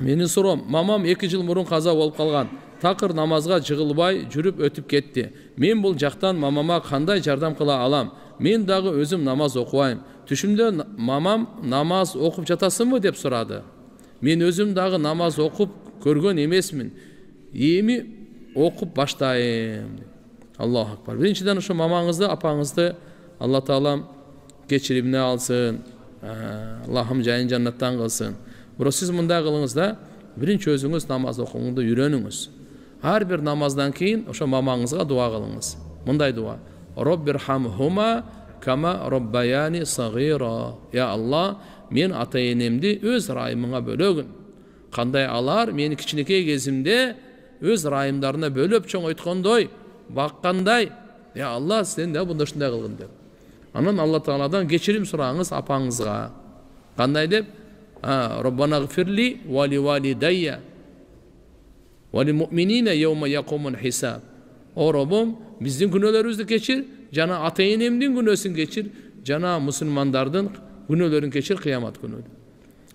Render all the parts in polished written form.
Менин суром, мамам 2 жыл мурун каза болуп калган. Такыр намазга жыгылбай жүрүп өтүп кетти. Мен бул жактан мамама кандай жардам кыла алам? Мен дагы өзүм намаз окубайм. Түшүмдө мамам намаз окуп жатасыңбы деп сурады. Мен өзүм дагы намаз окуп көргөн эмесмин. Эми окуп баштайм. Аллаху акбар. Биринчиден ошо мамаңызды, апаңызды Алла Таалам кечиримине алсын. Аллахым жайын жаннаттан кылсын. Бирок сиз мындай кылыңыз да, биринчи өзүңүз намаз окууңузду үйрөнүңүз. Ар бир намаздан кийин ошо мамаңызга дуа кылыңыз. Мындай дуа: Роббирхамхума кама роббаяни сагира. Я Алла, мен ата-энемди өз райымыңа бөлөгүн. Кандай алар мени кичинекей кезимде өз райымдарына бөлөп чоңойткондой, баккандай. Я Алла, сен да мындай ушундай кылгын деп. Анан Алла Тааладан кечирим сураңыз апаңызга. Кандай деп? Роббана гфирли вали валидайя вали муъминина йаума якумун хисаб. О Роббум, биздин күнөөлөрүбүздү кечир, жана ата-энемдин күнөөсүн кечир, жана мусулмандардын күнөөлөрүн кечир кыямат күнү.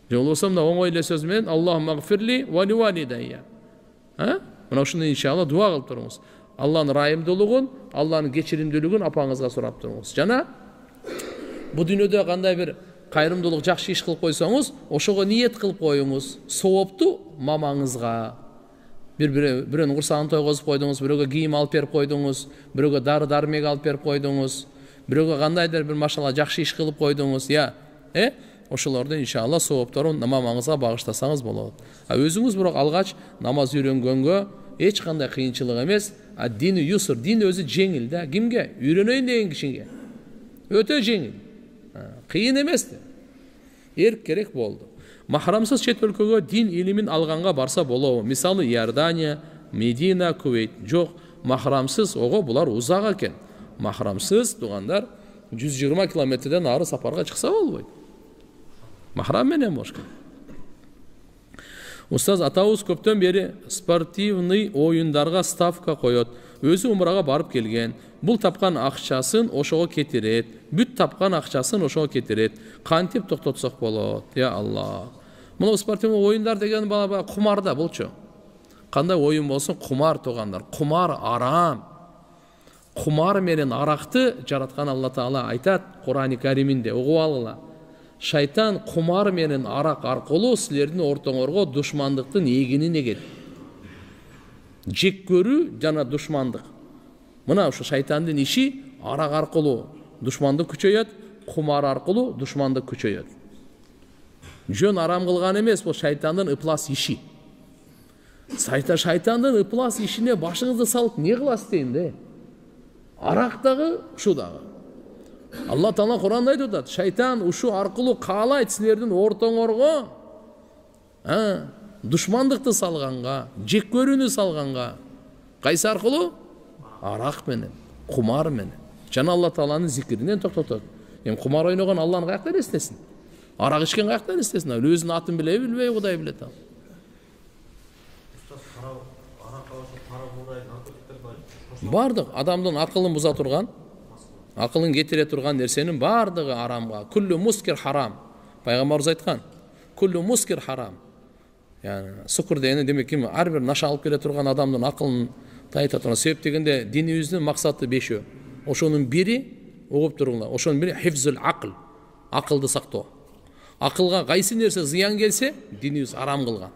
Же болбосо мына оңой эле сөз менен Аллахумма гфирли вали валидайя. Мына ушуну иншалла дуа кылып туруңуз. Алланын райымдуулугун, Алланын кечиримдүүлүгүн апаңызга сурап туруңуз. Жана бу дүйнөдө кандай бир кайрымдуулук, жакшы иш кылып койсоңуз, ошого ниет кылып коюңуз. Соопту мамаңызга. Бирөөнүн курсагын тойгозуп койдуңуз, бирөөгө кийим алып берип койдуңуз, бирөөгө дары-дармек алып берип койдуңуз, бирөөгө кандайдыр бир машалла жакшы иш кылып койдуңуз. Ошолорду иншалла соопторун мамаңызга багыштасаңыз болот. Өзүңүз бирок алгач намаз үйрөнгөнгө эч кандай кыйынчылык эмес. Дин юсур, дин өзү жеңил да. Кимге? Үйрөнөйүн деген кишиге. Өтө жеңил. Кыйын эмес да. Эрк керек болду. Махрамсыз чет өлкөгө дин илимин алганга барса болобу? Мисалы Иордания, Медина, Кувейт. Жок, махрамсыз ого булар узак экен. Махрамсыз тугандар 120 километрден ары сапарга чыкса болбойт. Махрам менен болуш керек. Устаз атабыз көптөн бери спортивный оюндарга ставка коет. Өзү умрага барып келген. Бул тапкан акчасын ошого кетирет. Бүт тапкан акчасын ошого кетирет. Кантип токтотсок болот? Я Алла. Мына спортивный оюндар деген бала кумарда болчу. Кандай оюн болсун, кумар тугандар. Кумар арам. Кумар менен аракты жараткан Алла Таала айтат Кур'ан-ы Кариминде. Угуп алгыла. Шайтан кумар менен арак аркылуу силердин ортоңорго душмандыктын эгинин эгет. Жек көрүү жана душмандык. Мына ушу шайтандын иши арак аркылуу душмандык күчөйөт, кумар аркылуу душмандык күчөйөт. Жөн арам кылган эмес, бул шайтандын ыплас иши. Шайтандын ыплас ишине башыңызды салып не кыласыз дейм де. Арак дагы, ушу дагы. Алла Таала Кур'анда айтып атат, шайтан ушу аркылуу каалайт силердин ортоңорго душмандыкты салганга, жек көрүүнү салганга. Кайсы аркылуу? Арак менен, кумар менен. Жана Алла Тааланын зикиринен токтотот. Эми кумар ойногон Алланы каяктан эстесин? Арак ичкен каяктан эстесин? Өзүнүн атын билеби, билбей, Кудай билет ал. Бардык адамдын акылын буза турган, акылын кетире турган нерсенин бардыгы арамга. Куллу мускир харам. Пайгамбарыбыз айткан. Куллу мускир харам. Yani sukur degени демек ким ар бир наша алып келе турган адамдын акылын тайта турган. Себеп дегенде динибиздин максаты 5. Ошонун бири, угуп туруңлар. Ошонун бири хифзул акл. Акылды сактоо. Акылга кайсы нерсе зыян келсе, динибиз арам кылган.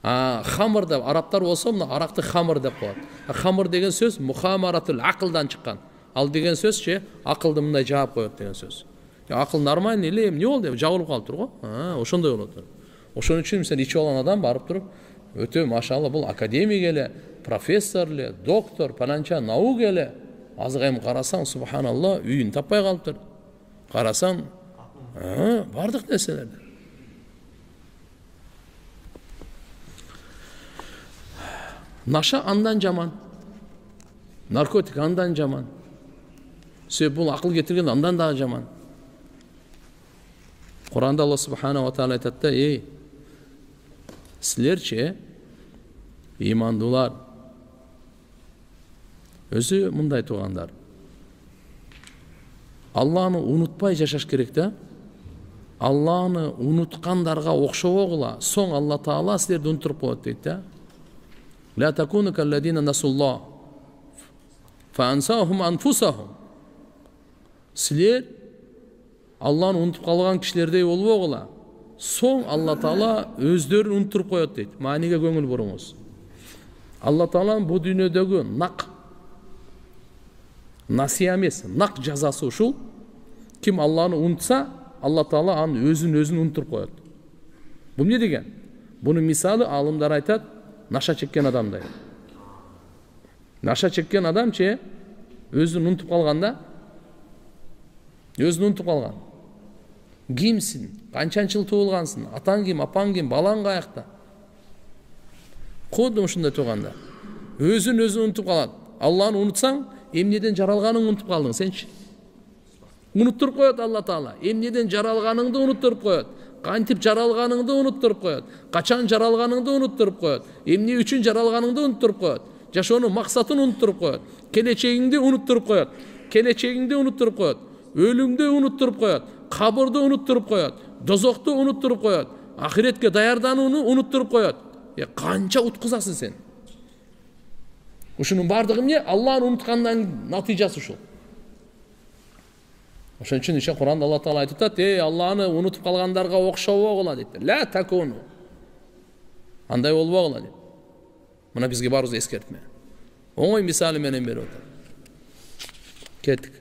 Хамыр деп арабтар болсо, мына аракты хамыр деп коет. Хамыр деген сөз мухамаратул акылдан чыккан. Ал деген сөзче акылды мындай жаап коет деген сөз. Акыл нормальный эле, эмне болду деп жабылып калыптыр го. Ошондой болот. Ошон үчүн сен ичип алган адам барып туруп, өтө машалла бул академик эле, профессор эле, доктор, паланча наук эле. Азыр эми карасаң, субханалла, үйүн таппай калыптыр. Карасаң, бардык нерселер. Наша андан жаман. Наркотик андан жаман. Себеп бул акыл кетирген андан дагы жаман. Кур'анда Алла субханаху ва таала айтат да, силерче имандуулар, өзү мындай тугандар. Алланы унутпай жашаш керек да. Алланы унуткандарга окшобогула, соң Алла Таала силерди унутуруп коет дейт да. Ла такуну калладина насуллах фаансахум анфусахум. Силер Алланы унутуп калган кишилердей болбогула, соң Алла Таала өздөрүн унутуруп коет дейт. Мааниге көңүл буруңуз. Алла Тааланын бу дүйнөдөгү нак насия эмес, нак жазасы ушул. Ким Алланы унутса, Алла Таала аны өзүн унутуруп коет. Бул эмне деген? Бунун мисалы алымдар айтат, наша чеккен адамдай. Наша чеккен адамчы өзүн унутуп калганда, өзүн унутуп калган. Кимсиң? Канчанчы жыл туулгансың? Атаң ким, апаң ким, балаң каякта? Кодум ушундай турганда. Өзүн унутуп калат. Алланы унутсаң, эмнеден жаралганыңды унутуп калдың сенчи? Унуттуруп коет Алла Таала. Эмнеден жаралганыңды унуттуруп коет. Кантип жаралганыңды унуттуруп коет. Качан жаралганыңды унуттуруп коет. Эмне үчүн жаралганыңды унуттуруп коет. Жашоонун максатын унуттуруп коет. Келечегиңди унуттуруп коет. Келечегиңди унуттуруп коет. Өлүмдү унуттуруп коет. Кабырды унуттуруп коет. Дозокту унуттуруп коет. Ахиретке даярданууну унуттуруп коет. Канча уткузасың сен? Ушунун бардыгы эмне? Алланы унуткандан натыйжасы ушул. Ошон үчүн Куранда Алла Таала айтып атат, Алланы унутуп калгандарга окшобогула дейт. Ла такуну. Андай болбогула дейт. Мына бизге барыбыз эскертме. Оңой мисалы менен берип атат. Кеттик.